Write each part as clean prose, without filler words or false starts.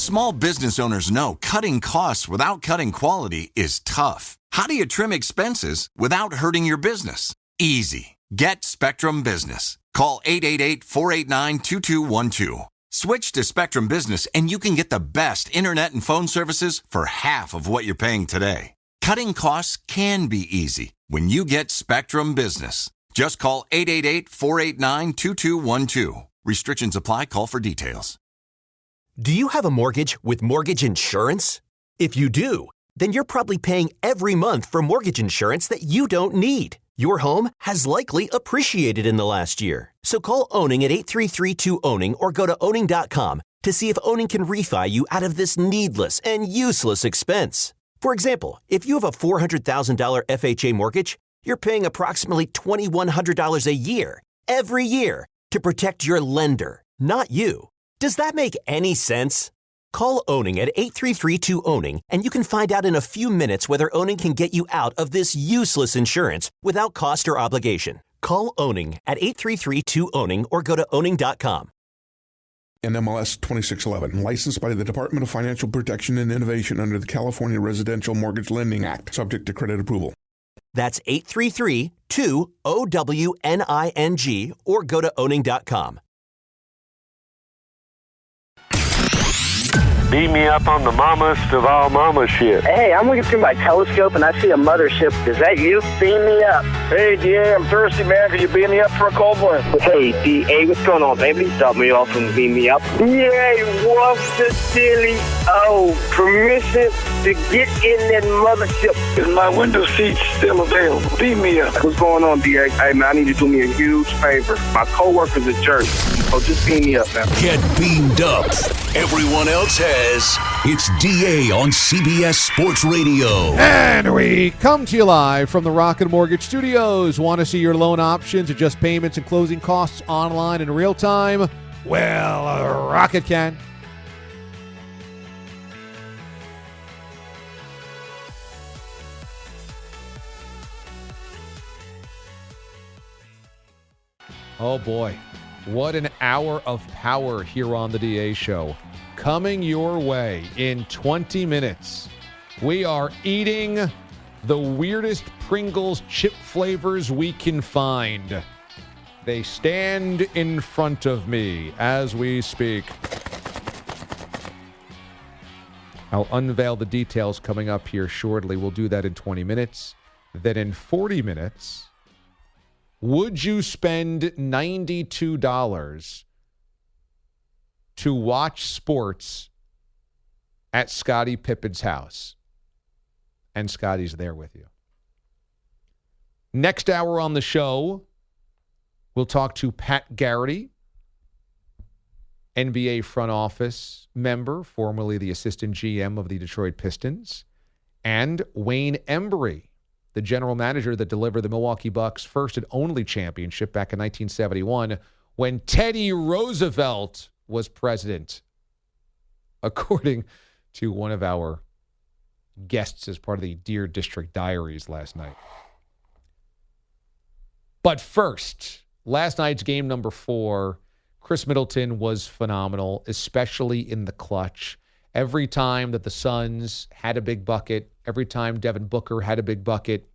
Small business owners know cutting costs without cutting quality is tough. How do you trim expenses without hurting your business? Easy. Get Spectrum Business. Call 888-489-2212. Switch to Spectrum Business and you can get the best internet and phone services for half of what you're paying today. Cutting costs can be easy when you get Spectrum Business. Just call 888-489-2212. Restrictions apply. Call for details. Do you have a mortgage with mortgage insurance? If you do, then you're probably paying every month for mortgage insurance that you don't need. Your home has likely appreciated in the last year. So call Owning at 833-2-OWNING or go to owning.com to see if Owning can refi you out of this needless and useless expense. For example, if you have a $400,000 FHA mortgage, you're paying approximately $2,100 a year, every year, to protect your lender, not you. Does that make any sense? Call Owning at 833-2-OWNING and you can find out in a few minutes whether Owning can get you out of this useless insurance without cost or obligation. Call Owning at 833-2-OWNING or go to owning.com. NMLS 2611, licensed by the Department of Financial Protection and Innovation under the California Residential Mortgage Lending Act, subject to credit approval. That's 833-2-OWNING or go to owning.com. Beat me up on the mammast of all mama shit. Hey, I'm looking through my telescope and I see a mothership. Is that you? Beam me up. Hey, DA, I'm thirsty, man. Can you beam me up for a cold one? Hey, DA, what's going on, baby? Stop me off and beam me up. Yay, what's the silly? Oh, permission to get in that mothership. Is my window seat still available? Beam me up. What's going on, DA? Hey, man, I need you to do me a huge favor. My coworker's a jerk. So just beam me up, man. Get beamed up. Everyone else has. It's DA on CBS Sports Radio. And we come to you live from the Rocket Mortgage Studios. Want to see your loan options, adjust payments and closing costs online in real time? Well, Rocket can. Oh boy, what an hour of power here on the DA Show. Coming your way in 20 minutes. We are eating the weirdest Pringles chip flavors we can find. They stand in front of me as we speak. I'll unveil the details coming up here shortly. We'll do that in 20 minutes. Then in 40 minutes, would you spend $92 to watch sports at Scottie Pippen's house? And Scotty's there with you. Next hour on the show, we'll talk to Pat Garrity, NBA front office member, formerly the assistant GM of the Detroit Pistons, and Wayne Embry, the general manager that delivered the Milwaukee Bucks' first and only championship back in 1971 when Teddy Roosevelt was president, according to one of our guests as part of the Deer District Diaries last night. But first, last night's game number 4, Chris Middleton was phenomenal, especially in the clutch. Every time that the Suns had a big bucket, every time Devin Booker had a big bucket,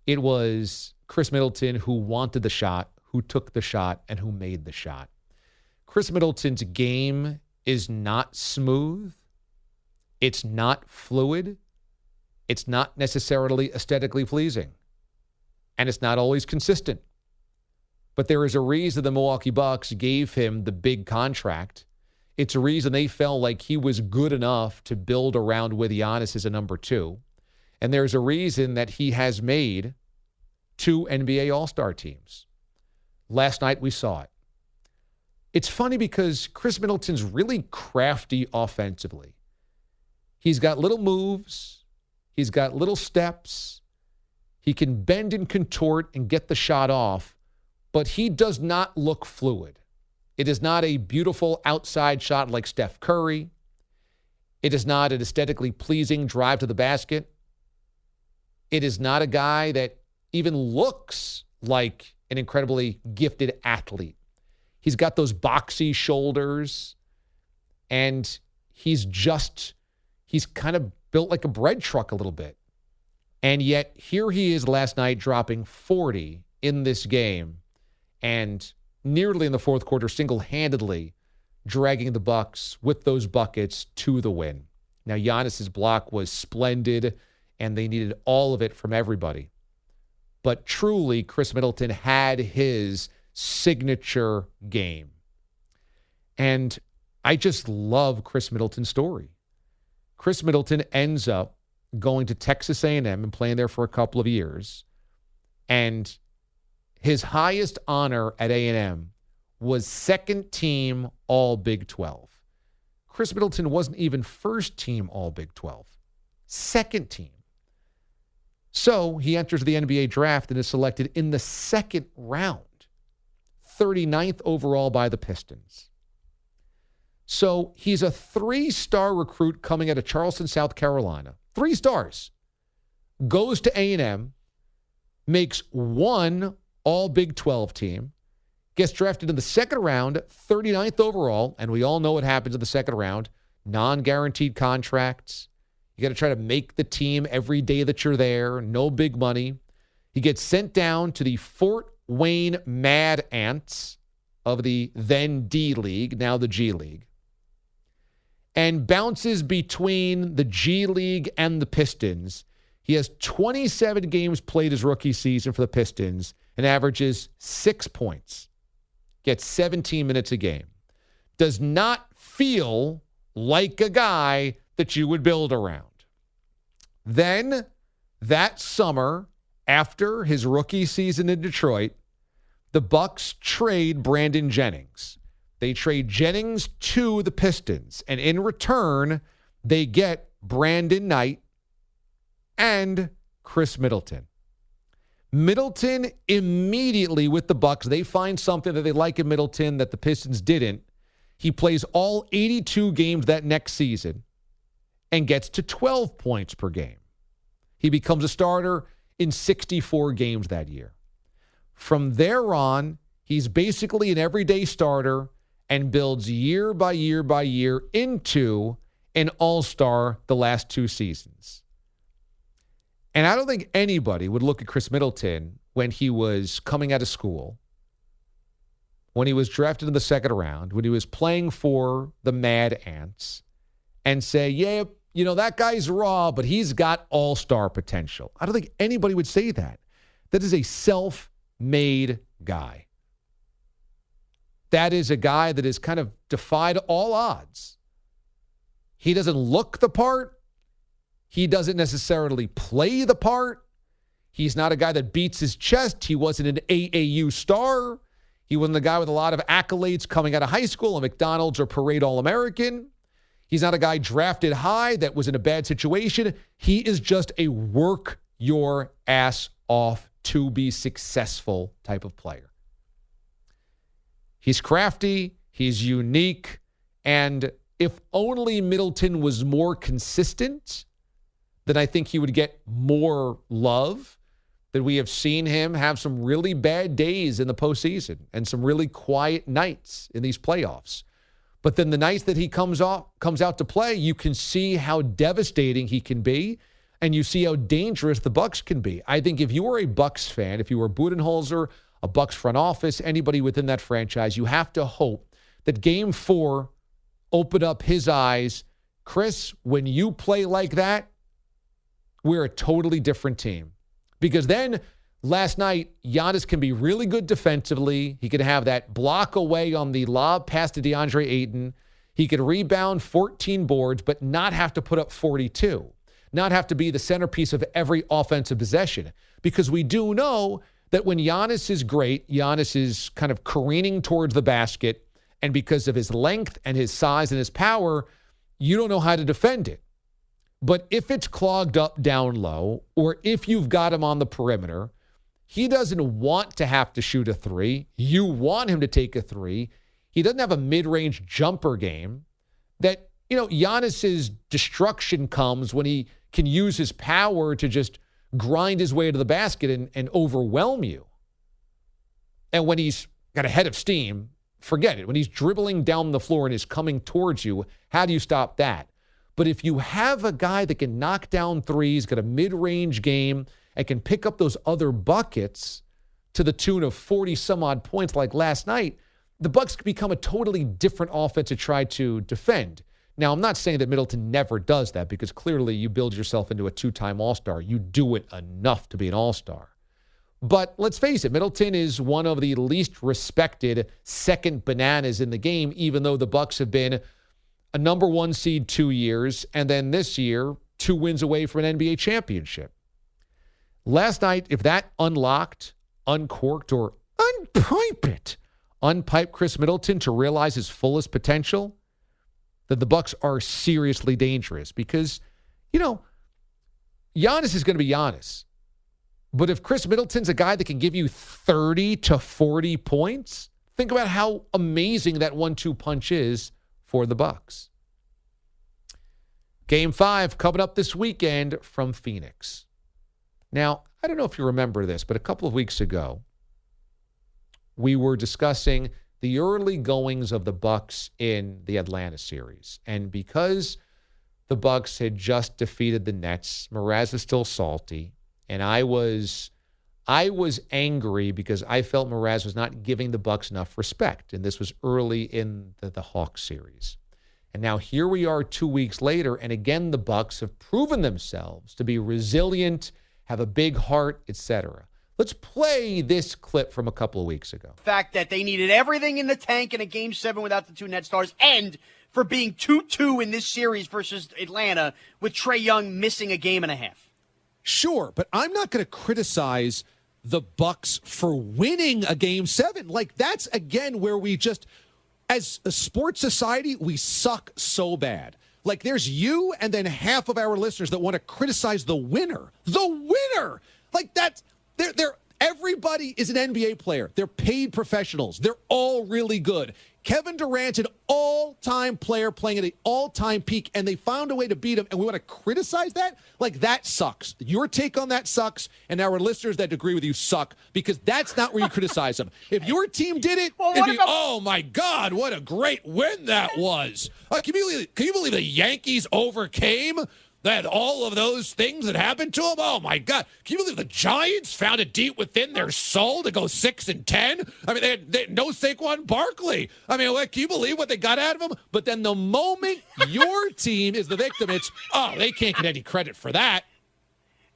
it was Chris Middleton who wanted the shot, who took the shot, and who made the shot. Chris Middleton's game is not smooth. It's not fluid. It's not necessarily aesthetically pleasing. And it's not always consistent. But there is a reason the Milwaukee Bucks gave him the big contract. It's a reason they felt like he was good enough to build around with Giannis as a number 2. And there's a reason that he has made 2 NBA All-Star teams. Last night we saw it. It's funny because Chris Middleton's really crafty offensively. He's got little moves. He's got little steps. He can bend and contort and get the shot off, but he does not look fluid. It is not a beautiful outside shot like Steph Curry. It is not an aesthetically pleasing drive to the basket. It is not a guy that even looks like an incredibly gifted athlete. He's got those boxy shoulders, and he's kind of built like a bread truck a little bit. And yet here he is last night dropping 40 in this game and nearly in the fourth quarter single-handedly dragging the Bucks with those buckets to the win. Now, Giannis's block was splendid, and they needed all of it from everybody. But truly, Chris Middleton had his signature game. And I just love Chris Middleton's story. Chris Middleton ends up going to Texas A&M and playing there for a couple of years. And his highest honor at A&M was second team All Big 12. Chris Middleton wasn't even first team All Big 12. Second team. So he enters the NBA draft and is selected in the second round, 39th overall by the Pistons. So he's a 3-star recruit coming out of Charleston, South Carolina. 3 stars. Goes to A&M, makes one All Big 12 team, gets drafted in the second round, 39th overall, and we all know what happens in the second round. Non-guaranteed contracts. You got to try to make the team every day that you're there. No big money. He gets sent down to the Fort Wayne Mad Ants of the then D League, now the G League, and bounces between the G League and the Pistons. He has 27 games played his rookie season for the Pistons and averages 6 points. Gets 17 minutes a game. Does not feel like a guy that you would build around. Then, that summer, after his rookie season in Detroit, the Bucks trade Brandon Jennings. They trade Jennings to the Pistons, and in return, they get Brandon Knight and Chris Middleton. Middleton immediately with the Bucks, they find something that they like in Middleton that the Pistons didn't. He plays all 82 games that next season and gets to 12 points per game. He becomes a starter in 64 games that year. From there on, he's basically an everyday starter and builds year by year by year into an all-star the last 2 seasons. And I don't think anybody would look at Chris Middleton when he was coming out of school, when he was drafted in the second round, when he was playing for the Mad Ants, and say, yeah, you know, that guy's raw, but he's got all-star potential. I don't think anybody would say that. That is a self-made guy. That is a guy that has kind of defied all odds. He doesn't look the part. He doesn't necessarily play the part. He's not a guy that beats his chest. He wasn't an AAU star. He wasn't a guy with a lot of accolades coming out of high school, a McDonald's or Parade All-American. He's not a guy drafted high that was in a bad situation. He is just a work your ass off to be successful type of player. He's crafty. He's unique. And if only Middleton was more consistent, then I think he would get more love. That we have seen him have some really bad days in the postseason and some really quiet nights in these playoffs. But then the nights that he comes out to play, you can see how devastating he can be, and you see how dangerous the Bucks can be. I think if you are a Bucks fan, if you were Budenholzer, a Bucks front office, anybody within that franchise, you have to hope that Game 4 opened up his eyes. Chris, when you play like that, we're a totally different team. Because then last night, Giannis can be really good defensively. He could have that block away on the lob pass to DeAndre Ayton. He could rebound 14 boards, but not have to put up 42. Not have to be the centerpiece of every offensive possession. Because we do know that when Giannis is great, Giannis is kind of careening towards the basket. And because of his length and his size and his power, you don't know how to defend it. But if it's clogged up down low, or if you've got him on the perimeter, he doesn't want to have to shoot a 3. You want him to take a 3. He doesn't have a mid-range jumper game. That, you know, Giannis's destruction comes when he can use his power to just grind his way to the basket and overwhelm you. And when he's got a head of steam, forget it. When he's dribbling down the floor and is coming towards you, how do you stop that? But if you have a guy that can knock down threes, got a mid-range game, and can pick up those other buckets to the tune of 40-some-odd points like last night, the Bucks become a totally different offense to try to defend. Now, I'm not saying that Middleton never does that, because clearly you build yourself into a two-time All-Star. You do it enough to be an All-Star. But let's face it, Middleton is one of the least respected second bananas in the game, even though the Bucks have been a number one seed 2 years, and then this year, 2 wins away from an NBA championship. Last night, if that unlocked, uncorked, or unpiped Chris Middleton to realize his fullest potential, that the Bucks are seriously dangerous. Because, Giannis is going to be Giannis. But if Chris Middleton's a guy that can give you 30 to 40 points, think about how amazing that 1-2 punch is for the Bucks. Game 5 coming up this weekend from Phoenix. Now, I don't know if you remember this, but a couple of weeks ago, we were discussing the early goings of the Bucks in the Atlanta series. And because the Bucks had just defeated the Nets, Mraz was still salty, and I was angry because I felt Mraz was not giving the Bucks enough respect. And this was early in the Hawks series. And now here we are 2 weeks later, and again the Bucks have proven themselves to be resilient, have a big heart, etc. Let's play this clip from a couple of weeks ago. The fact that they needed everything in the tank in a Game 7 without the 2 net stars, and for being 2-2 in this series versus Atlanta with Trae Young missing a game and a half. Sure, but I'm not going to criticize the Bucks for winning a Game 7. Like, that's, again, where we just, as a sports society, we suck so bad. Like, there's you and then half of our listeners that want to criticize the winner. The winner! Like, that's, everybody is an NBA player. They're paid professionals. They're all really good. Kevin Durant's an all-time player playing at an all-time peak, and they found a way to beat him, and we want to criticize that? Like, that sucks. Your take on that sucks, and our listeners that agree with you suck, because that's not where you criticize them. If your team did it, it'd be, oh, my God, what a great win that was. Can you believe the Yankees overcame that all of those things that happened to them? Oh, my God. Can you believe the Giants found it deep within their soul to go 6-10? I mean, they had no Saquon Barkley. I mean, can you believe what they got out of him? But then the moment your team is the victim, it's, they can't get any credit for that.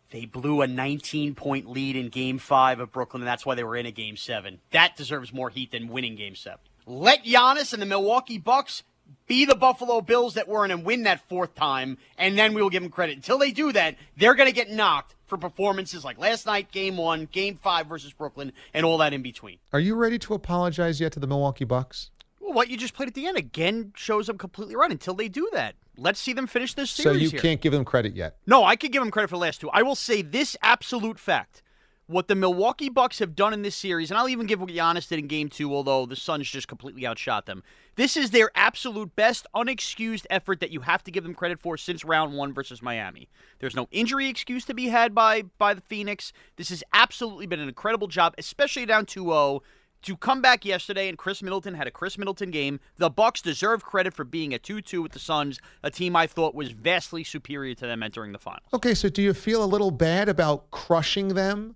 They blew a 19-point lead in Game 5 of Brooklyn, and that's why they were in a Game 7. That deserves more heat than winning Game 7. Let Giannis and the Milwaukee Bucks be the Buffalo Bills that were in and win that 4th time, and then we will give them credit. Until they do that, they're going to get knocked for performances like last night, Game 1, Game 5 versus Brooklyn, and all that in between. Are you ready to apologize yet to the Milwaukee Bucks? Well, what you just played at the end again shows them completely right. Until they do that, let's see them finish this series. So you can't give them credit yet? No, I could give them credit for the last 2. I will say this absolute fact. What the Milwaukee Bucks have done in this series, and I'll even give what Giannis did in Game 2, although the Suns just completely outshot them. This is their absolute best, unexcused effort that you have to give them credit for since round 1 versus Miami. There's no injury excuse to be had by the Phoenix. This has absolutely been an incredible job, especially down 2-0. To come back yesterday and Chris Middleton had a Chris Middleton game, the Bucks deserve credit for being a 2-2 with the Suns, a team I thought was vastly superior to them entering the finals. Okay, so do you feel a little bad about crushing them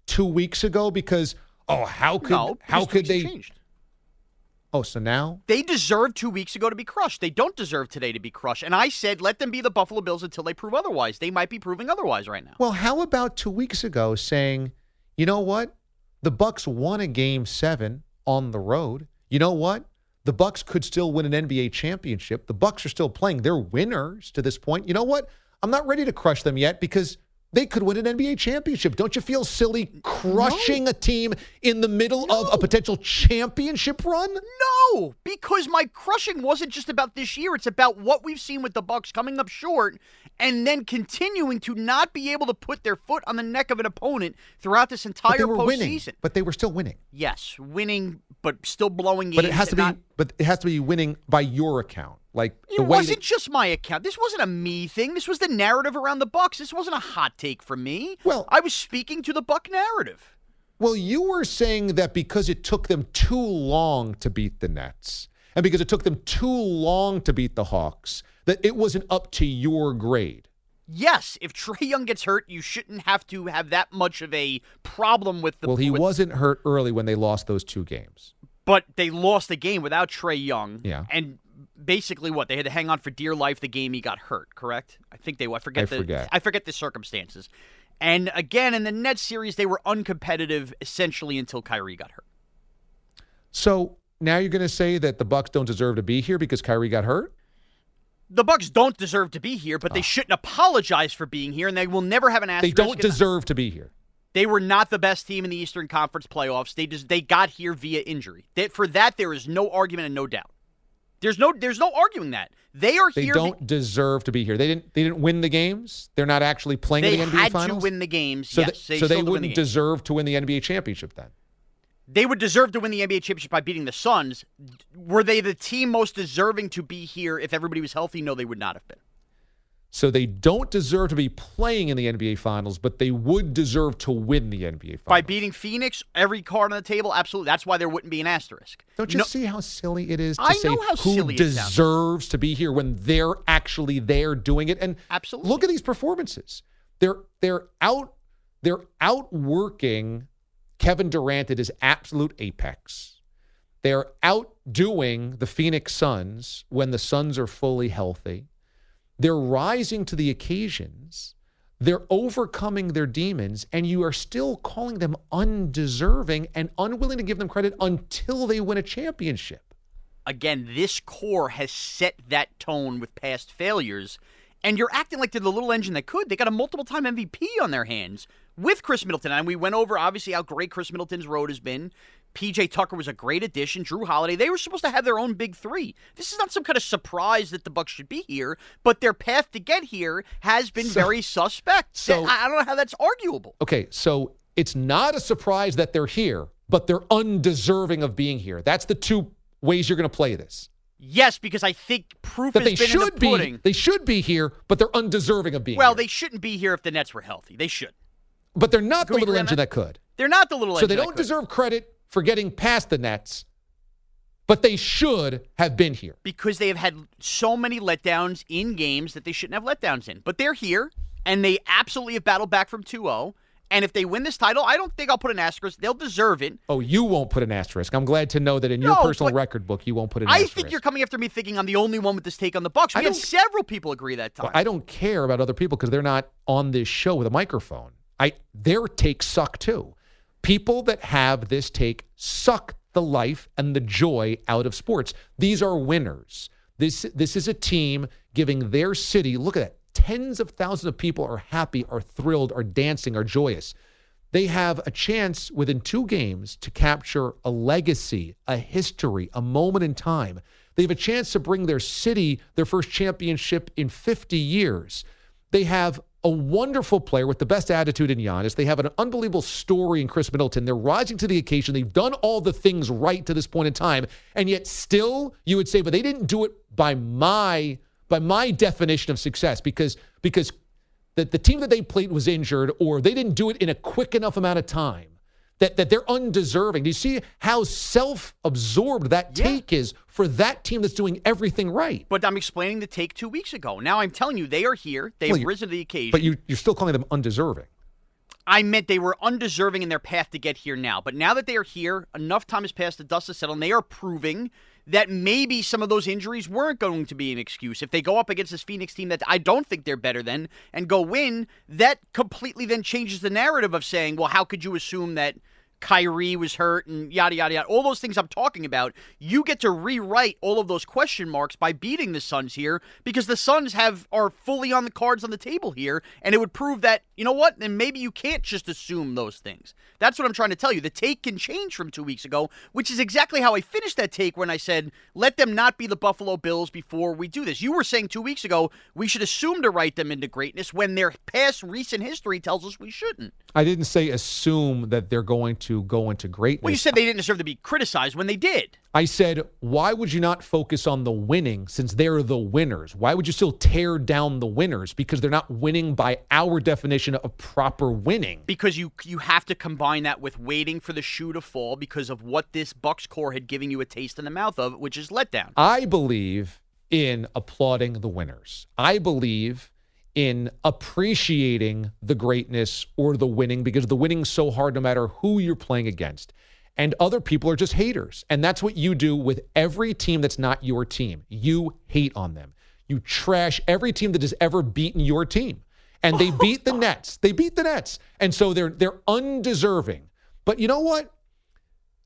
2 weeks ago? Because, how could they changed? Oh, so now? They deserved 2 weeks ago to be crushed. They don't deserve today to be crushed. And I said, let them be the Buffalo Bills until they prove otherwise. They might be proving otherwise right now. Well, how about 2 weeks ago saying, you know what? The Bucks won a Game 7 on the road. You know what? The Bucks could still win an NBA championship. The Bucks are still playing. They're winners to this point. You know what? I'm not ready to crush them yet because they could win an NBA championship. Don't you feel silly crushing a team in the middle of a potential championship run? No, because my crushing wasn't just about this year. It's about what we've seen with the Bucks coming up short and then continuing to not be able to put their foot on the neck of an opponent throughout this entire postseason. But they were still winning. Yes, winning, but still blowing games. But it has to be winning by your account. Like it wasn't just my account. This wasn't a me thing. This was the narrative around the Bucks. This wasn't a hot take from me. Well, I was speaking to the Buck narrative. Well, you were saying that because it took them too long to beat the Nets, and because it took them too long to beat the Hawks, that it wasn't up to your grade. Yes, if Trae Young gets hurt, you shouldn't have to have that much of a problem with the... Well, he wasn't hurt early when they lost those 2 games. But they lost the game without Trae Young. Yeah. And basically what? They had to hang on for dear life the game he got hurt, correct? I think they... I forget the circumstances. And again, in the Nets series, they were uncompetitive essentially until Kyrie got hurt. So now you're going to say that the Bucks don't deserve to be here because Kyrie got hurt? The Bucks don't deserve to be here, but they shouldn't apologize for being here, and they will never have an asterisk. They don't deserve to be here. They were not the best team in the Eastern Conference playoffs. They got here via injury. For that, there is no argument and no doubt. There's no arguing that. They are here. They don't deserve to be here. They didn't win the games. They're not actually playing in the NBA Finals. They had to win the games. So yes, they wouldn't deserve to win the NBA championship then. They would deserve to win the NBA championship by beating the Suns. Were they the team most deserving to be here if everybody was healthy? No, they would not have been. So they don't deserve to be playing in the NBA Finals, but they would deserve to win the NBA Finals. By beating Phoenix, every card on the table, absolutely. That's why there wouldn't be an asterisk. Don't you see how silly it is to say who deserves to be here when they're actually there doing it? And absolutely. Look at these performances. They're outworking Kevin Durant at his absolute apex. They're outdoing the Phoenix Suns when the Suns are fully healthy. They're rising to the occasions. They're overcoming their demons, and you are still calling them undeserving and unwilling to give them credit until they win a championship. Again, this core has set that tone with past failures, and you're acting like they're the little engine that could. They got a multiple-time MVP on their hands with Chris Middleton, and we went over, obviously, how great Chris Middleton's road has been. P.J. Tucker was a great addition. Drew Holiday. They were supposed to have their own big 3. This is not some kind of surprise that the Bucks should be here, but their path to get here has been very suspect. So I don't know how that's arguable. Okay, so it's not a surprise that they're here, but they're undeserving of being here. That's the 2 ways you're going to play this. Yes, because I think proof has been in the pudding. They should be here, but they're undeserving of being here. Well, they shouldn't be here if the Nets were healthy. They should. But they're not the little engine that could. They're not the little engine that could. So they don't deserve credit for getting past the Nets, but they should have been here. Because they have had so many letdowns in games that they shouldn't have letdowns in. But they're here, and they absolutely have battled back from 2-0. And if they win this title, I don't think I'll put an asterisk. They'll deserve it. Oh, you won't put an asterisk. I'm glad to know that in your personal record book, you won't put an asterisk. I think you're coming after me thinking I'm the only one with this take on the Bucks. We had several people agree that time. Well, I don't care about other people because they're not on this show with a microphone. Their takes suck too. People that have this take suck the life and the joy out of sports. These are winners. This is a team giving their city, look at that, tens of thousands of people are happy, are thrilled, are dancing, are joyous. They have a chance within 2 games to capture a legacy, a history, a moment in time. They have a chance to bring their city their first championship in 50 years. They have a wonderful player with the best attitude in Giannis. They have an unbelievable story in Chris Middleton. They're rising to the occasion. They've done all the things right to this point in time, and yet still you would say, but they didn't do it by my definition of success because the team that they played was injured or they didn't do it in a quick enough amount of time. That they're undeserving. Do you see how self-absorbed that take is for that team that's doing everything right? But I'm explaining the take 2 weeks ago. Now I'm telling you, they are here. They've risen to the occasion. But you're still calling them undeserving. I meant they were undeserving in their path to get here now. But now that they are here, enough time has passed, the dust has settled, and they are proving that maybe some of those injuries weren't going to be an excuse. If they go up against this Phoenix team that I don't think they're better than and go win, that completely then changes the narrative of saying, well, how could you assume that Kyrie was hurt and yada, yada, yada. All those things I'm talking about, you get to rewrite all of those question marks by beating the Suns here because the Suns are fully on the cards on the table here, and it would prove that, you know what, then maybe you can't just assume those things. That's what I'm trying to tell you. The take can change from 2 weeks ago, which is exactly how I finished that take when I said, let them not be the Buffalo Bills before we do this. You were saying 2 weeks ago we should assume to write them into greatness when their past recent history tells us we shouldn't. I didn't say assume that they're going to go into greatness. Well, you said they didn't deserve to be criticized when they did. I said, why would you not focus on the winning since they're the winners? Why would you still tear down the winners? Because they're not winning by our definition of proper winning. Because you have to combine that with waiting for the shoe to fall because of what this Bucks core had given you a taste in the mouth of, which is letdown. I believe in applauding the winners. I believe in appreciating the greatness or the winning because the winning's so hard no matter who you're playing against. And other people are just haters. And that's what you do with every team that's not your team. You hate on them. You trash every team that has ever beaten your team. And they beat the Nets. They beat the Nets. And so they're undeserving. But you know what?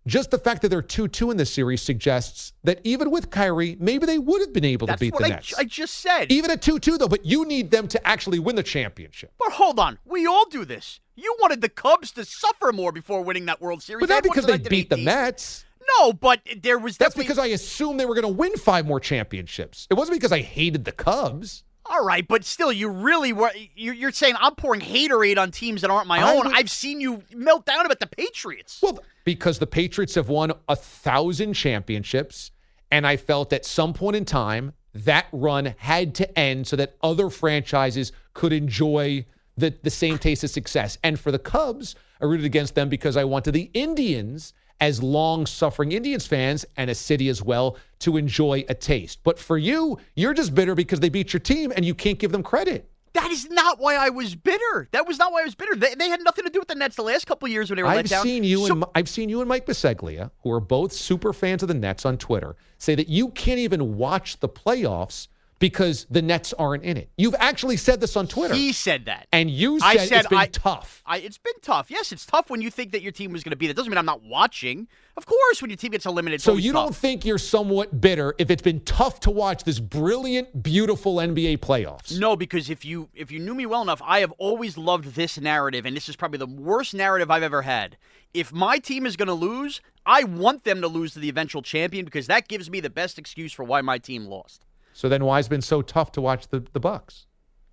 Just the fact that they're 2-2 in this series suggests that even with Kyrie, maybe they would have been able to beat the Nets. I just said. Even at 2-2, though, but you need them to actually win the championship. But hold on. We all do this. You wanted the Cubs to suffer more before winning that World Series. But not because they beat the Mets. No, but there was That's because I assumed they were going to win 5 more championships. It wasn't because I hated the Cubs. All right, but still, you really were. You're saying I'm pouring haterade on teams that aren't my own. I've seen you melt down about the Patriots. Well, because the Patriots have won 1,000 championships, and I felt at some point in time that run had to end so that other franchises could enjoy the same taste of success. And for the Cubs, I rooted against them because I wanted the Indians, as long-suffering Indians fans and a city as well, to enjoy a taste. But for you, you're just bitter because they beat your team and you can't give them credit. That is not why I was bitter. That was not why I was bitter. They had nothing to do with the Nets the last couple of years when they were let down. I've seen you and Mike Biseglia, who are both super fans of the Nets on Twitter, say that you can't even watch the playoffs because the Nets aren't in it. You've actually said this on Twitter. He said that. And you said it's been tough. It's been tough. Yes, it's tough when you think that your team was going to beat it. Doesn't mean I'm not watching. Of course, when your team gets eliminated, so you don't think you're somewhat bitter if it's been tough to watch this brilliant, beautiful NBA playoffs? No, because if you knew me well enough, I have always loved this narrative, and this is probably the worst narrative I've ever had. If my team is going to lose, I want them to lose to the eventual champion because that gives me the best excuse for why my team lost. So then why has it been so tough to watch the Bucks?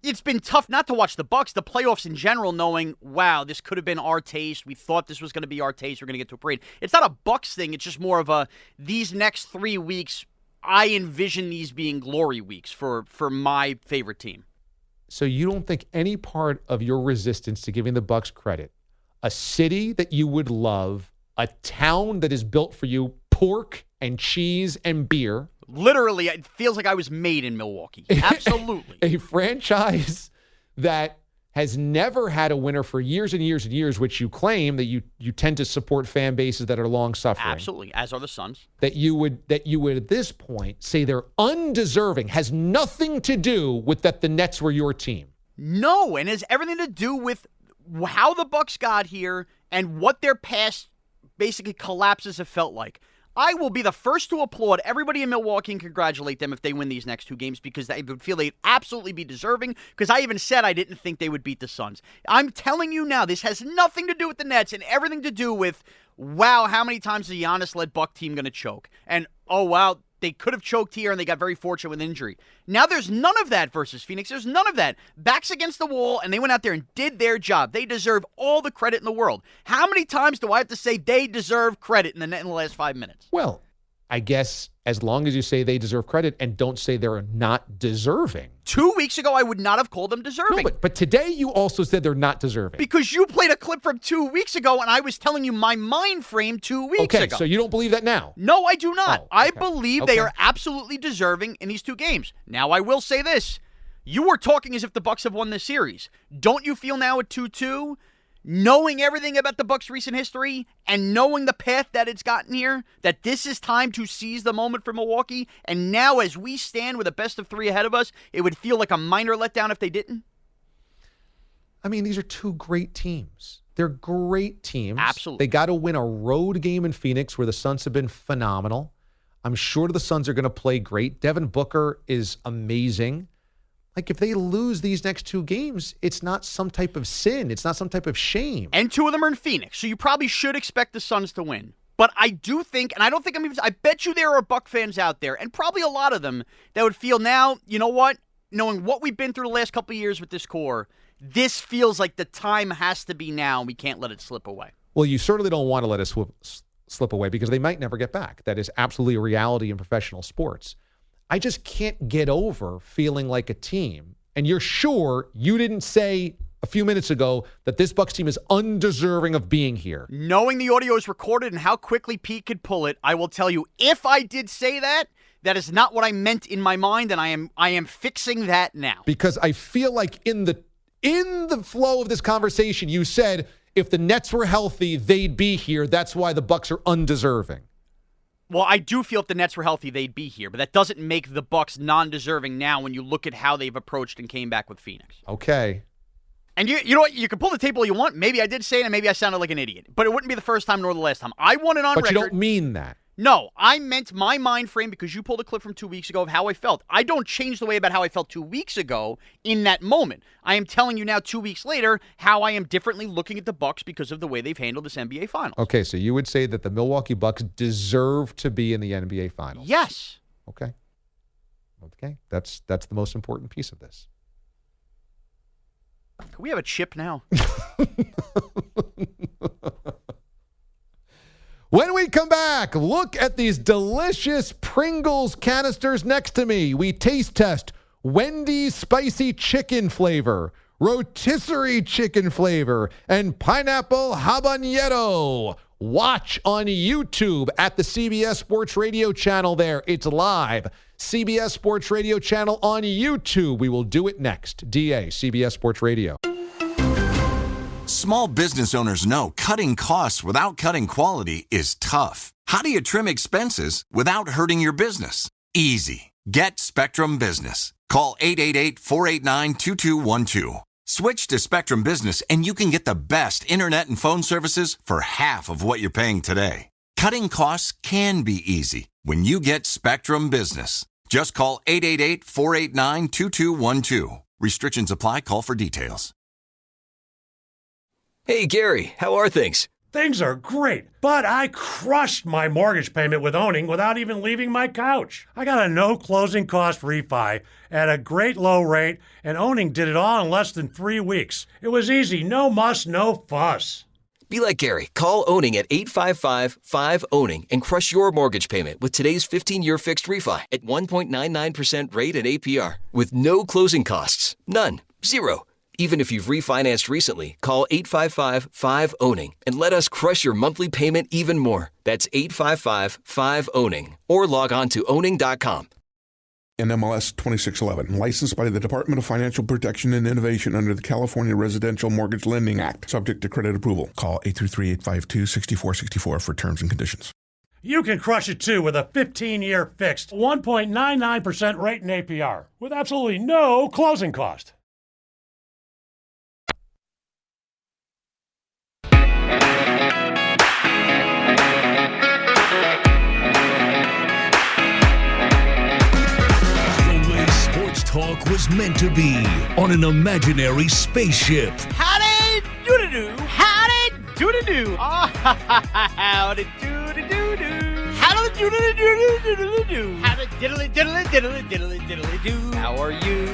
It's been tough not to watch the Bucks, the playoffs in general, knowing, wow, this could have been our taste. We thought this was going to be our taste. We're going to get to a parade. It's not a Bucks thing. It's just more of these next 3 weeks, I envision these being glory weeks for my favorite team. So you don't think any part of your resistance to giving the Bucks credit, a city that you would love, a town that is built for you, pork and cheese and beer. Literally, it feels like I was made in Milwaukee. Absolutely. A franchise that has never had a winner for years and years and years, which you claim that you tend to support fan bases that are long-suffering. Absolutely, as are the Suns. That you would at this point say they're undeserving, has nothing to do with that the Nets were your team. No, and has everything to do with how the Bucks got here and what their past basically collapses have felt like. I will be the first to applaud everybody in Milwaukee and congratulate them if they win these next 2 games because I would feel they'd absolutely be deserving because I even said I didn't think they would beat the Suns. I'm telling you now, this has nothing to do with the Nets and everything to do with, wow, how many times is the Giannis-led Buck team going to choke? And, oh, wow, they could have choked here and they got very fortunate with injury. Now there's none of that versus Phoenix. There's none of that. Backs against the wall, and they went out there and did their job. They deserve all the credit in the world. How many times do I have to say they deserve credit in the last 5 minutes? Well, I guess as long as you say they deserve credit and don't say they're not deserving. 2 weeks ago, I would not have called them deserving. No, but today you also said they're not deserving. Because you played a clip from 2 weeks ago, and I was telling you my mind frame 2 weeks ago. Okay, so you don't believe that now? No, I do not. Oh, okay. I believe they are absolutely deserving in these 2 games. Now, I will say this. You were talking as if the Bucks have won this series. Don't you feel now at 2-2, knowing everything about the Bucks' recent history and knowing the path that it's gotten here, that this is time to seize the moment for Milwaukee? And now as we stand with a best of 3 ahead of us, it would feel like a minor letdown if they didn't? I mean, these are 2 great teams. They're great teams. Absolutely. They got to win a road game in Phoenix where the Suns have been phenomenal. I'm sure the Suns are going to play great. Devin Booker is amazing. Like, if they lose these next 2 games, it's not some type of sin. It's not some type of shame. And 2 of them are in Phoenix, so you probably should expect the Suns to win. But I do think, and I don't think I bet you there are Buck fans out there, and probably a lot of them, that would feel now, you know what? Knowing what we've been through the last couple of years with this core, this feels like the time has to be now, and we can't let it slip away. Well, you certainly don't want to let it slip away because they might never get back. That is absolutely a reality in professional sports. I just can't get over feeling like a team. And you're sure you didn't say a few minutes ago that this Bucs team is undeserving of being here. Knowing the audio is recorded and how quickly Pete could pull it, I will tell you, if I did say that, that is not what I meant in my mind, and I am fixing that now. Because I feel like in the flow of this conversation, you said if the Nets were healthy, they'd be here. That's why the Bucs are undeserving. Well, I do feel if the Nets were healthy, they'd be here, but that doesn't make the Bucs non-deserving now when you look at how they've approached and came back with Phoenix. Okay. And you know what? You can pull the tape all you want. Maybe I did say it, and maybe I sounded like an idiot. But it wouldn't be the first time nor the last time. I want it on record. But you don't mean that. No, I meant my mind frame because you pulled a clip from 2 weeks ago of how I felt. I don't change the way about how I felt 2 weeks ago in that moment. I am telling you now 2 weeks later how I am differently looking at the Bucs because of the way they've handled this NBA Finals. Okay, so you would say that the Milwaukee Bucks deserve to be in the NBA Finals. Yes. Okay. That's the most important piece of this. Can we have a chip now? When we come back, look at these delicious Pringles canisters next to me. We taste test Wendy's spicy chicken flavor, rotisserie chicken flavor, and pineapple habanero. Watch on YouTube at the CBS Sports Radio channel there. It's live. CBS Sports Radio channel on YouTube. We will do it next. DA, CBS Sports Radio. Small business owners know cutting costs without cutting quality is tough. How do you trim expenses without hurting your business? Easy. Get Spectrum Business. Call 888-489-2212. Switch to Spectrum Business and you can get the best internet and phone services for half of what you're paying today. Cutting costs can be easy when you get Spectrum Business. Just call 888-489-2212. Restrictions apply. Call for details. Hey, Gary, how are things? Things are great, but I crushed my mortgage payment with owning without even leaving my couch. I got a no closing cost refi at a great low rate, and owning did it all in less than 3 weeks. It was easy, no muss, no fuss. Be like Gary. Call owning at 855-5-OWNING and crush your mortgage payment with today's 15-year fixed refi at 1.99% rate and APR with no closing costs. None. Zero. Even if you've refinanced recently, call 855-5-OWNING and let us crush your monthly payment even more. That's 855-5-OWNING or log on to owning.com. NMLS 2611, licensed by the Department of Financial Protection and Innovation under the California Residential Mortgage Lending Act, subject to credit approval. Call 833-852-6464 for terms and conditions. You can crush it too with a 15-year fixed 1.99% rate and APR with absolutely no closing cost. Talk was meant to be on an imaginary spaceship. Howdy do-do-do. Howdy do-do-do. Howdy do-do-do-do. Howdy do-do-do-do-do-do. Howdy diddly-diddly-diddly-diddly-diddly-do. How are you?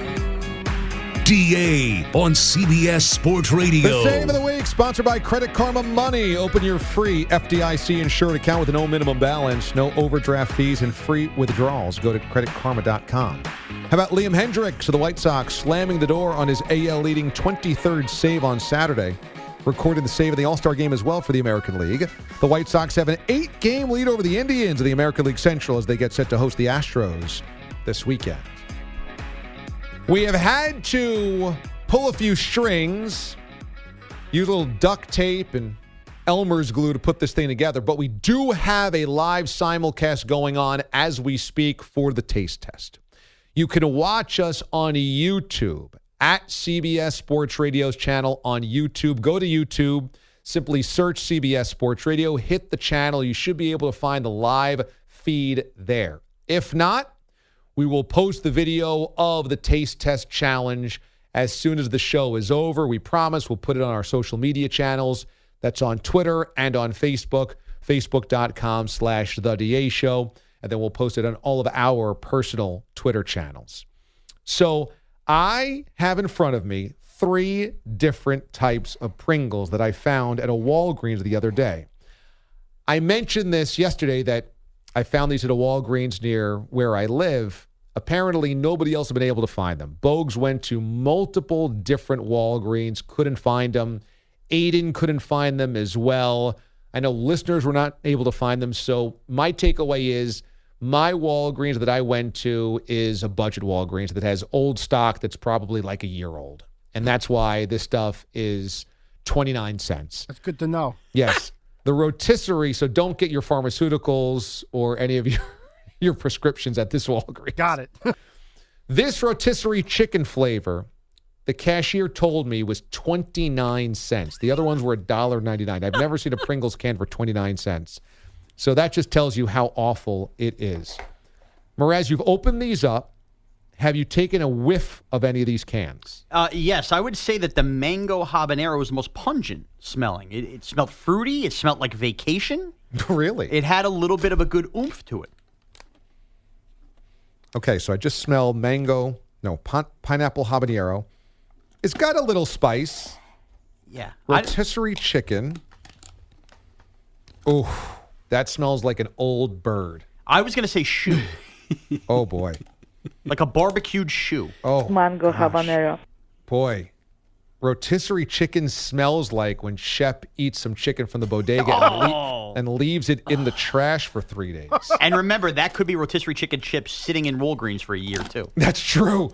DA on CBS Sports Radio. The save of the week, sponsored by Credit Karma Money. Open your free FDIC insured account with no minimum balance, no overdraft fees, and free withdrawals. Go to creditkarma.com. How about Liam Hendricks of the White Sox slamming the door on his AL leading 23rd save on Saturday? Recorded the save of the All-Star game as well for the American League. The White Sox have an 8-game lead over the Indians of the American League Central as they get set to host the Astros this weekend. We have had to pull a few strings, use a little duct tape and Elmer's glue to put this thing together, but we do have a live simulcast going on as we speak for the taste test. You can watch us on YouTube at CBS Sports Radio's channel on YouTube. Go to YouTube, simply search CBS Sports Radio, hit the channel. You should be able to find the live feed there. If not, we will post the video of the Taste Test Challenge as soon as the show is over. We promise we'll put it on our social media channels. That's on Twitter and on Facebook, facebook.com/The Show. And then we'll post it on all of our personal Twitter channels. So I have in front of me 3 different types of Pringles that I found at a Walgreens the other day. I mentioned this yesterday that I found these at a Walgreens near where I live. Apparently, nobody else has been able to find them. Bogues went to multiple different Walgreens, couldn't find them. Aiden couldn't find them as well. I know listeners were not able to find them. So my takeaway is my Walgreens that I went to is a budget Walgreens that has old stock that's probably like a year old. And that's why this stuff is 29 cents. That's good to know. Yes. The rotisserie, so don't get your pharmaceuticals or any of your prescriptions at this Walgreens. Got it. This rotisserie chicken flavor, the cashier told me was 29 cents. The other ones were $1.99. I've never seen a Pringles can for 29 cents. So that just tells you how awful it is. Mraz, you've opened these up. Have you taken a whiff of any of these cans? Yes, I would say that the mango habanero was the most pungent smelling. It smelled fruity. It smelled like vacation. Really? It had a little bit of a good oomph to it. Okay, so I just smelled pineapple habanero. It's got a little spice. Yeah. Rotisserie chicken. Oh, that smells like an old bird. I was going to say shoe. Oh, boy. Like a barbecued shoe. Oh, mango gosh. habanero. Boy, rotisserie chicken smells like when Shep eats some chicken from the bodega and leaves it in the trash for 3 days. And remember, that could be rotisserie chicken chips sitting in Walgreens for a year, too. That's true.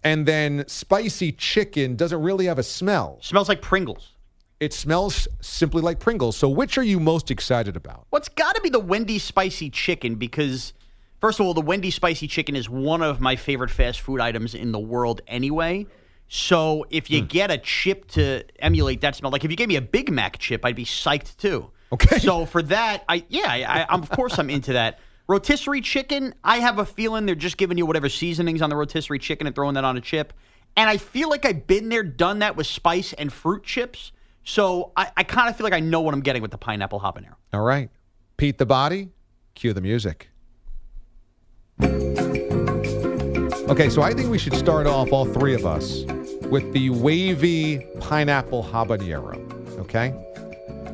And then spicy chicken doesn't really have a smell. Smells like Pringles. It smells simply like Pringles. So which are you most excited about? Well, it's got to be the Wendy's spicy chicken because, first of all, the Wendy's spicy chicken is one of my favorite fast food items in the world anyway. So if you get a chip to emulate that smell, like if you gave me a Big Mac chip, I'd be psyched too. Okay. So for that, I'm of course I'm into that. Rotisserie chicken, I have a feeling they're just giving you whatever seasonings on the rotisserie chicken and throwing that on a chip. And I feel like I've been there, done that with spice and fruit chips. So I kind of feel like I know what I'm getting with the pineapple habanero. All right. Pete the Body, cue the music. Okay, so I think we should start off, all three of us, with the wavy pineapple habanero, okay?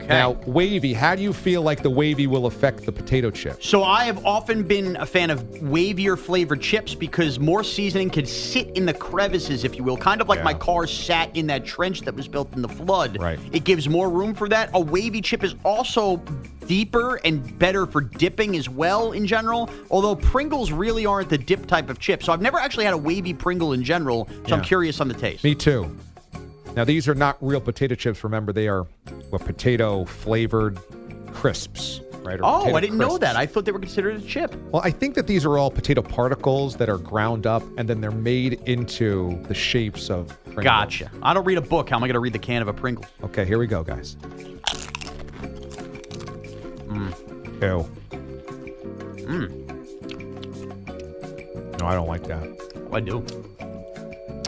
Now, wavy, how do you feel like the wavy will affect the potato chip? So I have often been a fan of wavier flavored chips because more seasoning can sit in the crevices, if you will, kind of like my car sat in that trench that was built in the flood. Right. It gives more room for that. A wavy chip is also deeper and better for dipping as well in general, although Pringles really aren't the dip type of chip. So I've never actually had a wavy Pringle in general, so I'm curious on the taste. Me too. Now, these are not real potato chips. Remember, they are potato-flavored crisps, right? I didn't know that. I thought they were considered a chip. Well, I think that these are all potato particles that are ground up, and then they're made into the shapes of Pringles. Gotcha. I don't read a book. How am I going to read the can of a Pringle? Okay, here we go, guys. Ew. No, I don't like that. I do.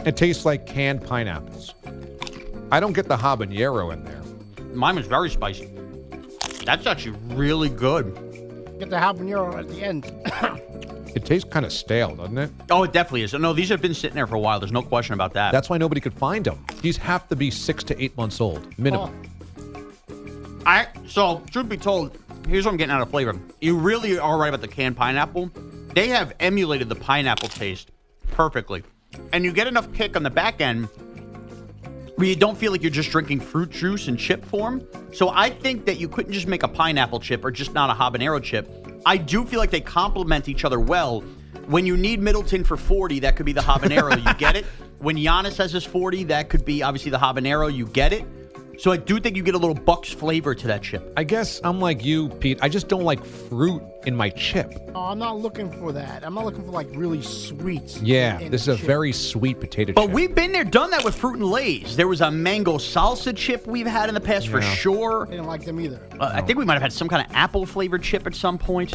It tastes like canned pineapples. I don't get the habanero in there. Mine was very spicy. That's actually really good. Get the habanero at the end. It tastes kind of stale, doesn't it? Oh, it definitely is. No, these have been sitting there for a while. There's no question about that. That's why nobody could find them. These have to be 6 to 8 months old, minimum. So, truth be told, here's what I'm getting out of flavor. You really are right about the canned pineapple. They have emulated the pineapple taste perfectly. And you get enough kick on the back end where you don't feel like you're just drinking fruit juice in chip form. So I think that you couldn't just make a pineapple chip or just not a habanero chip. I do feel like they complement each other well. When you need Middleton for 40, that could be the habanero. You get it. When Giannis has his 40, that could be obviously the habanero. You get it. So I do think you get a little Bucks flavor to that chip. I guess I'm like you, Pete. I just don't like fruit in my chip. Oh, I'm not looking for that. I'm not looking for like really sweet. Yeah, this is a very sweet potato chip. But we've been there, done that with Fruit and Lay's. There was a mango salsa chip we've had in the past for sure. I didn't like them either. I think we might have had some kind of apple flavored chip at some point.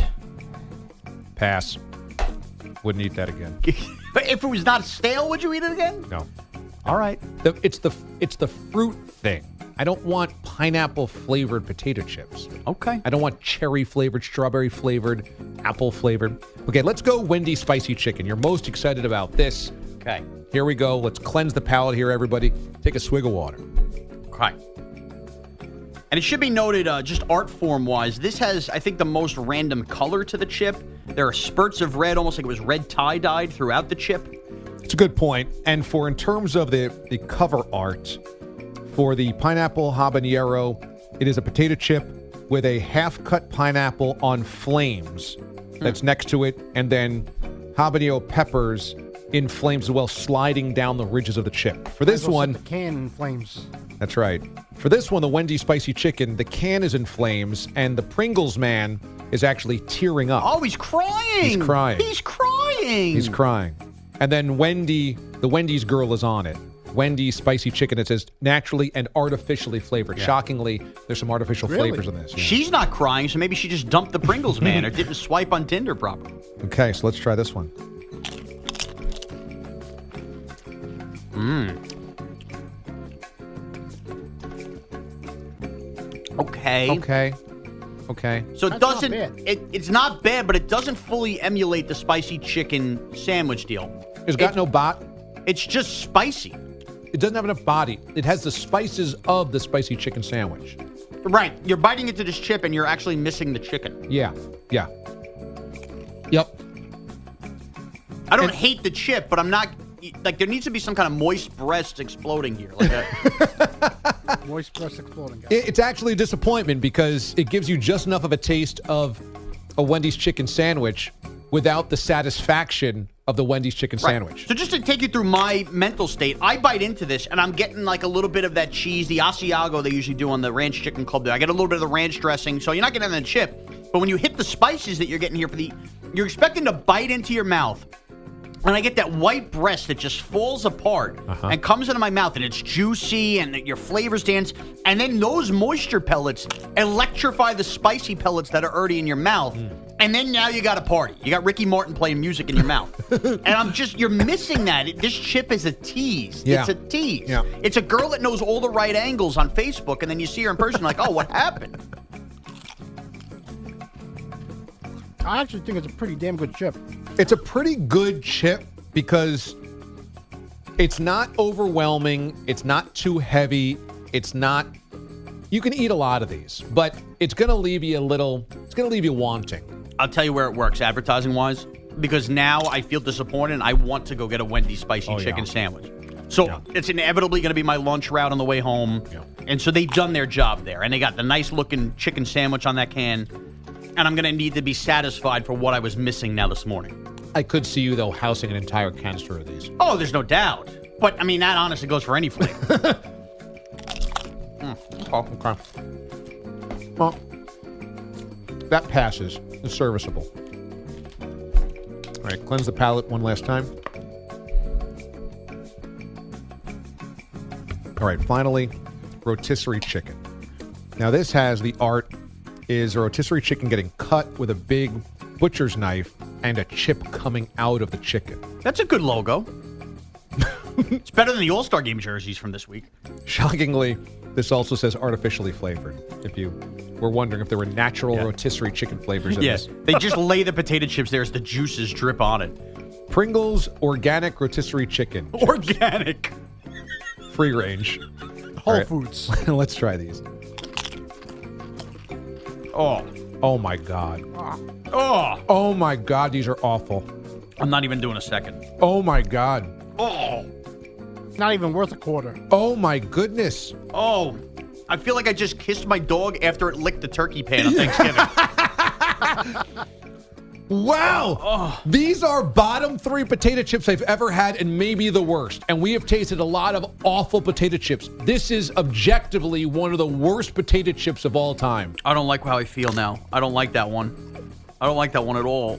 Pass. Wouldn't eat that again. If it was not stale, would you eat it again? No. All right. It's the fruit thing. I don't want pineapple-flavored potato chips. Okay. I don't want cherry-flavored, strawberry-flavored, apple-flavored. Okay, let's go Wendy's spicy chicken. You're most excited about this. Okay. Here we go. Let's cleanse the palate here, everybody. Take a swig of water. Okay. And it should be noted, just art form-wise, this has, I think, the most random color to the chip. There are spurts of red, almost like it was red tie-dyed throughout the chip. It's a good point. And in terms of the cover art, for the pineapple habanero, it is a potato chip with a half-cut pineapple on flames that's next to it, and then habanero peppers in flames as well, sliding down the ridges of the chip. For this one, the can in flames. That's right. For this one, the Wendy's Spicy Chicken, the can is in flames, and the Pringles man is actually tearing up. Oh, he's crying. He's crying. He's crying. He's crying. And then the Wendy's girl is on it. Wendy's Spicy Chicken, it says naturally and artificially flavored. Yeah. Shockingly, there's some artificial flavors in this. Yeah. She's not crying, so maybe she just dumped the Pringles man or didn't swipe on Tinder properly. Okay, so let's try this one. Okay. So it doesn't. It's not bad, but it doesn't fully emulate the spicy chicken sandwich deal. It's got no bot. It's just spicy. It doesn't have enough body. It has the spices of the spicy chicken sandwich. Right. You're biting into this chip and you're actually missing the chicken. Yeah. Yep. I don't hate the chip, but I'm not. Like, there needs to be some kind of moist breast exploding here. Like that. Moist breast exploding. It's actually a disappointment because it gives you just enough of a taste of a Wendy's chicken sandwich without the satisfaction of the Wendy's chicken sandwich. So just to take you through my mental state, I bite into this and I'm getting like a little bit of that cheese, the Asiago they usually do on the Ranch Chicken Club there. I get a little bit of the ranch dressing, so you're not getting the chip. But when you hit the spices that you're getting here you're expecting to bite into your mouth. And I get that white breast that just falls apart and comes into my mouth, and it's juicy, and your flavors dance. And then those moisture pellets electrify the spicy pellets that are already in your mouth. And then now you got a party. You got Ricky Martin playing music in your mouth. And you're missing that. This chip is a tease. Yeah. It's a tease. Yeah. It's a girl that knows all the right angles on Facebook, and then you see her in person like, oh, what happened? I actually think it's a pretty damn good chip. It's a pretty good chip because it's not overwhelming. It's not too heavy. It's not. You can eat a lot of these, but it's going to leave you it's going to leave you wanting. I'll tell you where it works advertising-wise, because now I feel disappointed and I want to go get a Wendy's spicy chicken sandwich. So it's inevitably going to be my lunch route on the way home. Yeah. And so they've done their job there. And they got the nice-looking chicken sandwich on that can. And I'm going to need to be satisfied for what I was missing now this morning. I could see you, though, housing an entire canister of these. Oh, there's no doubt. But, I mean, that honestly goes for any flavor. Okay. Well, that passes. It's serviceable. All right, cleanse the palate one last time. All right, finally, rotisserie chicken. Now, this has the art is a rotisserie chicken getting cut with a big butcher's knife and a chip coming out of the chicken. That's a good logo. It's better than the All-Star Game jerseys from this week. Shockingly, this also says artificially flavored. If you were wondering if there were natural rotisserie chicken flavors in this. They just lay the potato chips there as the juices drip on it. Pringles organic rotisserie chicken. Chips. Organic. Free range. Whole Foods. Let's try these. Oh my God. Oh my God, these are awful. I'm not even doing a second. Oh my God. Oh. Not even worth a quarter. Oh my goodness. Oh. I feel like I just kissed my dog after it licked the turkey pan on Thanksgiving. Wow. Oh. These are bottom 3 potato chips I've ever had and maybe the worst. And we have tasted a lot of awful potato chips. This is objectively one of the worst potato chips of all time. I don't like how I feel now. I don't like that one. I don't like that one at all.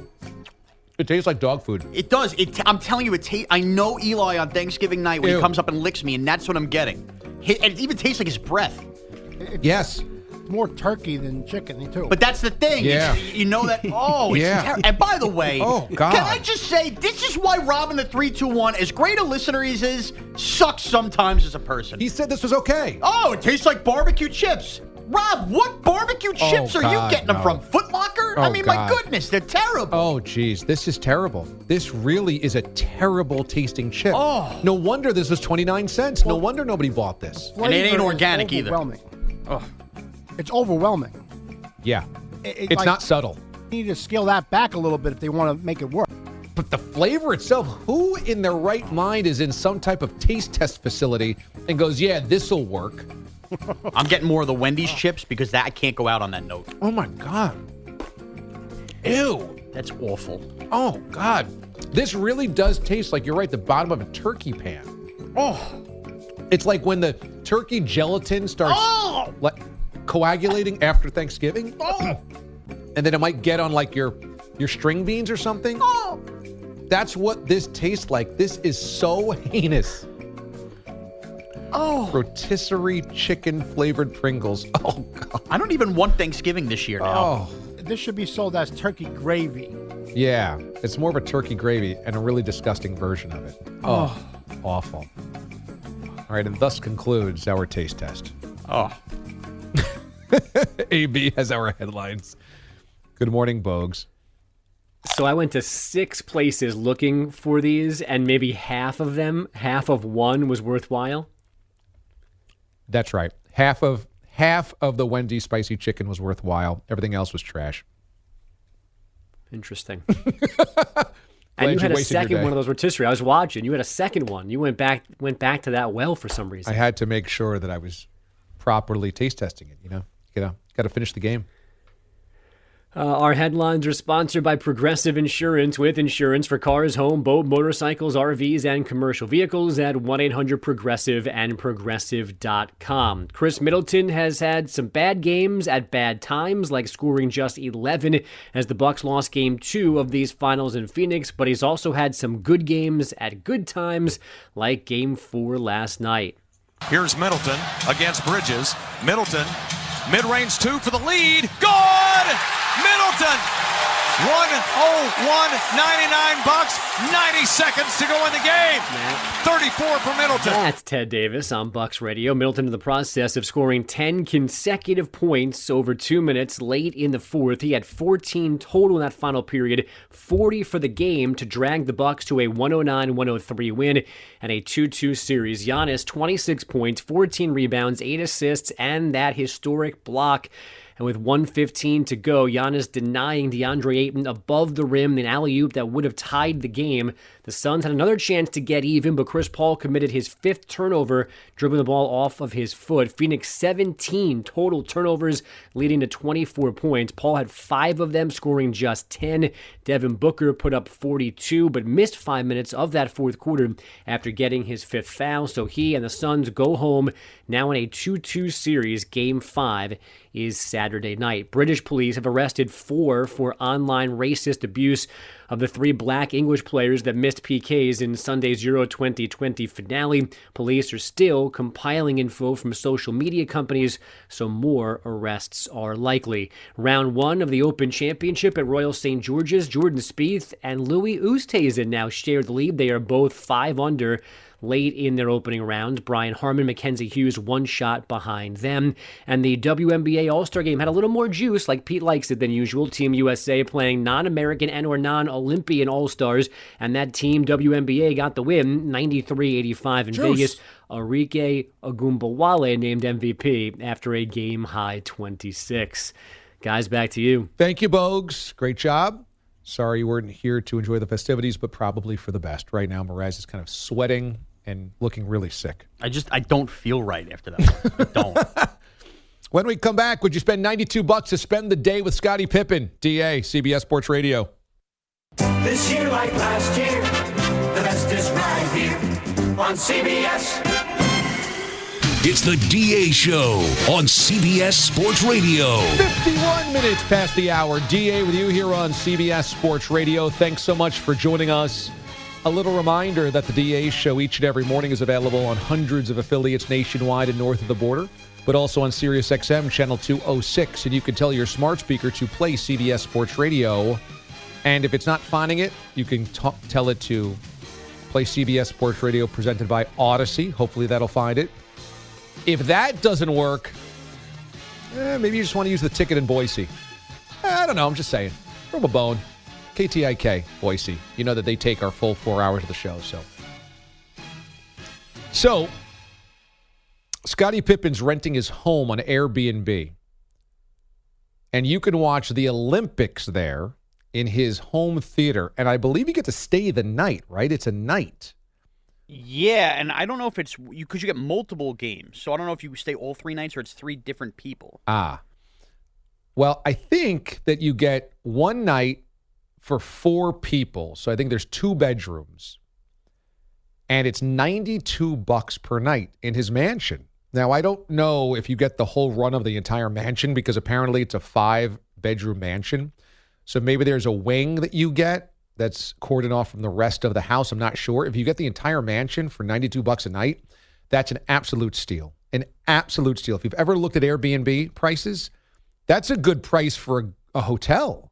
It tastes like dog food. It does. I'm telling you, I know Eli on Thanksgiving night when he comes up and licks me, and that's what I'm getting. And it even tastes like his breath. Yes. More turkey than chicken, too. But that's the thing. Yeah. You know that. Oh, it's terrible. And by the way, God. Can I just say, this is why Robin the 321, as great a listener as he is, sucks sometimes as a person. He said this was okay. Oh, it tastes like barbecue chips. Rob, what barbecue chips are you getting them from? Foot Locker? I mean, my goodness, they're terrible. Oh, geez. This is terrible. This really is a terrible tasting chip. Oh. No wonder this was 29 cents. No wonder nobody bought this. And it ain't organic either. Oh. It's overwhelming. Yeah. It's not subtle. You need to scale that back a little bit if they want to make it work. But the flavor itself, who in their right mind is in some type of taste test facility and goes, yeah, this'll work? I'm getting more of the Wendy's chips because I can't go out on that note. Oh, my God. Ew. That's awful. Oh, God. This really does taste like, you're right, the bottom of a turkey pan. Oh. It's like when the turkey gelatin starts coagulating after Thanksgiving. Oh. And then it might get on like your string beans or something. Oh. That's what this tastes like. This is so heinous. Oh. Rotisserie chicken flavored Pringles. Oh, God. I don't even want Thanksgiving this year now. Oh. This should be sold as turkey gravy. Yeah. It's more of a turkey gravy and a really disgusting version of it. Oh. Awful. All right. And thus concludes our taste test. Oh. AB has our headlines. Good morning, Bogues. So I went to 6 places looking for these, and maybe half of one was worthwhile. That's right. Half of the Wendy's spicy chicken was worthwhile. Everything else was trash. Interesting. And you had a second one of those rotisserie. I was watching. You had a second one. You went back to that well for some reason. I had to make sure that I was properly taste testing it. Got to finish the game. Our headlines are sponsored by Progressive Insurance, with insurance for cars, home, boat, motorcycles, RVs, and commercial vehicles at 1-800-PROGRESSIVE and Progressive.com. Chris Middleton has had some bad games at bad times, like scoring just 11 as the Bucks lost Game 2 of these finals in Phoenix, but he's also had some good games at good times, like Game 4 last night. Here's Middleton against Bridges. Middleton, mid-range 2 for the lead. Good! Middleton! 101.99 bucks. 90 seconds to go in the game. 34 for Middleton. That's Ted Davis on Bucks Radio. Middleton in the process of scoring 10 consecutive points over 2 minutes late in the fourth. He had 14 total in that final period, 40 for the game to drag the Bucks to a 109-103 win and a 2-2 series. Giannis, 26 points, 14 rebounds, 8 assists, and that historic block. And with 1:15 to go, Giannis denying DeAndre Ayton above the rim an alley-oop that would have tied the game. The Suns had another chance to get even, but Chris Paul committed his 5th turnover, dribbling the ball off of his foot. Phoenix 17 total turnovers, leading to 24 points. Paul had 5 of them, scoring just 10. Devin Booker put up 42, but missed 5 minutes of that fourth quarter after getting his 5th foul. So he and the Suns go home now in a 2-2 series. Game 5 is Saturday night. British police have arrested 4 for online racist abuse of the 3 black English players that missed PKs in Sunday's Euro 2020 finale. Police are still compiling info from social media companies, so more arrests are likely. Round 1 of the Open Championship at Royal St. George's, Jordan Spieth and Louis Oosthuizen now share the lead. They are both 5 under. Late in their opening round, Brian Harman, Mackenzie Hughes, 1 shot behind them. And the WNBA All-Star Game had a little more juice, like Pete likes it, than usual. Team USA playing non-American and or non-Olympian All-Stars. And that team, WNBA, got the win, 93-85 in Vegas. Arike Ogunbowale named MVP after a game-high 26. Guys, back to you. Thank you, Bogues. Great job. Sorry you weren't here to enjoy the festivities, but probably for the best. Right now, Mraz is kind of sweating and looking really sick. I don't feel right after that. I don't. When we come back, would you spend $92 to spend the day with Scottie Pippen? DA, CBS Sports Radio. This year like last year, the best is right here on CBS. It's the DA Show on CBS Sports Radio. 51 minutes past the hour. DA with you here on CBS Sports Radio. Thanks so much for joining us. A little reminder that the DA Show each and every morning is available on hundreds of affiliates nationwide and north of the border, but also on Sirius XM Channel 206. And you can tell your smart speaker to play CBS Sports Radio. And if it's not finding it, you can tell it to play CBS Sports Radio presented by Odyssey. Hopefully that'll find it. If that doesn't work, Maybe you just want to use the ticket in Boise. I don't know. I'm just saying. Throw 'em a bone. KTIK, Boise. You know that they take our full 4 hours of the show. So, Scottie Pippen's renting his home on Airbnb. And you can watch the Olympics there in his home theater. And I believe you get to stay the night, right? It's a night. Yeah, and I don't know if it's because you get multiple games. So I don't know if you stay all 3 nights or it's 3 different people. Well, I think that you get one night for 4 people. So I think there's 2 bedrooms. And it's $92 per night in his mansion. Now, I don't know if you get the whole run of the entire mansion because apparently it's a 5-bedroom mansion. So maybe there's a wing that you get that's cordoned off from the rest of the house. I'm not sure. If you get the entire mansion for $92 a night, that's an absolute steal. An absolute steal. If you've ever looked at Airbnb prices, that's a good price for a hotel,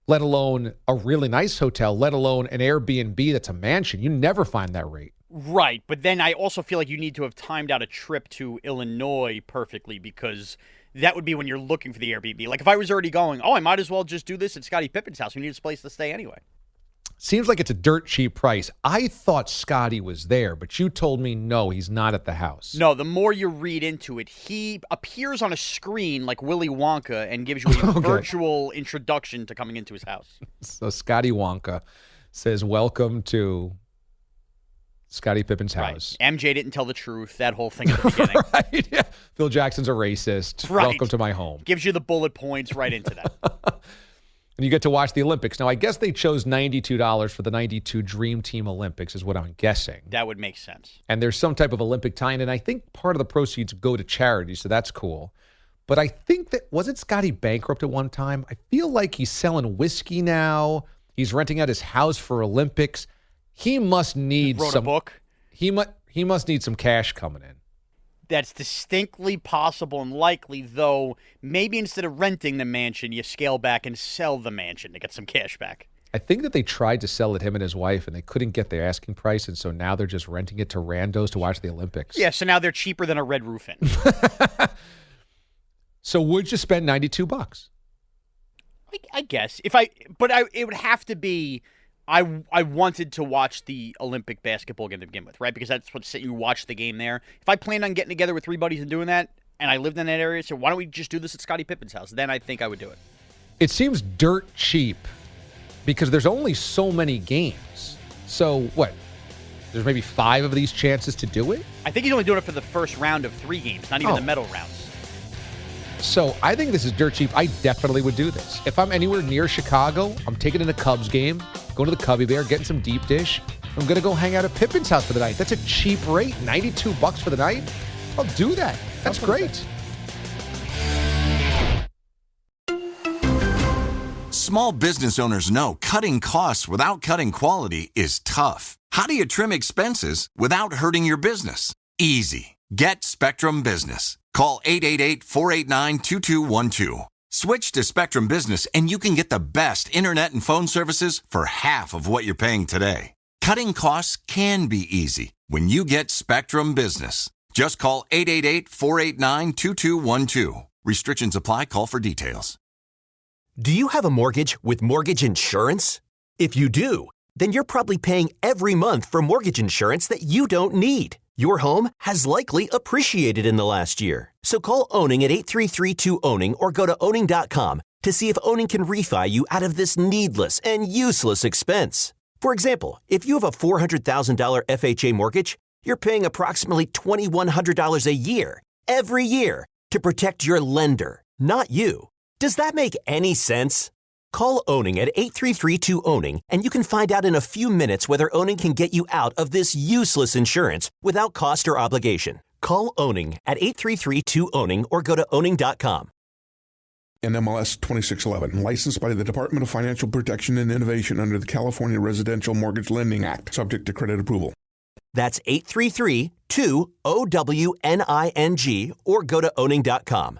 let alone a really nice hotel, let alone an Airbnb that's a mansion. You never find that rate. Right, but then I also feel like you need to have timed out a trip to Illinois perfectly because that would be when you're looking for the Airbnb. Like if I was already going, I might as well just do this at Scottie Pippen's house. We need a place to stay anyway. Seems like it's a dirt cheap price. I thought Scottie was there, but you told me no, he's not at the house. No, the more you read into it, he appears on a screen like Willy Wonka and gives you a virtual introduction to coming into his house. So Scottie Wonka says, welcome to Scottie Pippen's house. Right. MJ didn't tell the truth, that whole thing at the beginning. Right, yeah. Phil Jackson's a racist. Right. Welcome to my home. Gives you the bullet points right into that. And you get to watch the Olympics. Now, I guess they chose $92 for the 92 Dream Team Olympics is what I'm guessing. That would make sense. And there's some type of Olympic tie-in, and I think part of the proceeds go to charity, so that's cool. But I think that, wasn't Scottie bankrupt at one time? I feel like he's selling whiskey now. He's renting out his house for Olympics. He must need wrote a book. He must need some cash coming in. That's distinctly possible and likely, though maybe instead of renting the mansion, you scale back and sell the mansion to get some cash back. I think that they tried to sell it, him and his wife, and they couldn't get their asking price, and so now they're just renting it to randos to watch the Olympics. Yeah, so now they're cheaper than a Red Roof Inn. So would you spend $92? I guess. It would have to be... I wanted to watch the Olympic basketball game to begin with, right? Because that's what you watch the game there. If I planned on getting together with 3 buddies and doing that, and I lived in that area, so why don't we just do this at Scottie Pippen's house? Then I think I would do it. It seems dirt cheap because there's only so many games. So what? There's maybe 5 of these chances to do it? I think he's only doing it for the first round of 3 games, not even the medal rounds. So I think this is dirt cheap. I definitely would do this. If I'm anywhere near Chicago, I'm taking in a Cubs game, going to the Cubby Bear, getting some deep dish. I'm going to go hang out at Pippen's house for the night. That's a cheap rate, $92 for the night. I'll do that. That's great. Small business owners know cutting costs without cutting quality is tough. How do you trim expenses without hurting your business? Easy. Get Spectrum Business. Call 888-489-2212. Switch to Spectrum Business and you can get the best internet and phone services for half of what you're paying today. Cutting costs can be easy when you get Spectrum Business. Just call 888-489-2212. Restrictions apply. Call for details. Do you have a mortgage with mortgage insurance? If you do, then you're probably paying every month for mortgage insurance that you don't need. Your home has likely appreciated in the last year. So call Owning at 833-2-OWNING or go to owning.com to see if Owning can refi you out of this needless and useless expense. For example, if you have a $400,000 FHA mortgage, you're paying approximately $2,100 a year, every year, to protect your lender, not you. Does that make any sense? Call Owning at 833-2-OWNING and you can find out in a few minutes whether Owning can get you out of this useless insurance without cost or obligation. Call Owning at 833-2-OWNING or go to owning.com. NMLS 2611, licensed by the Department of Financial Protection and Innovation under the California Residential Mortgage Lending Act, subject to credit approval. That's 833-2-OWNING or go to owning.com.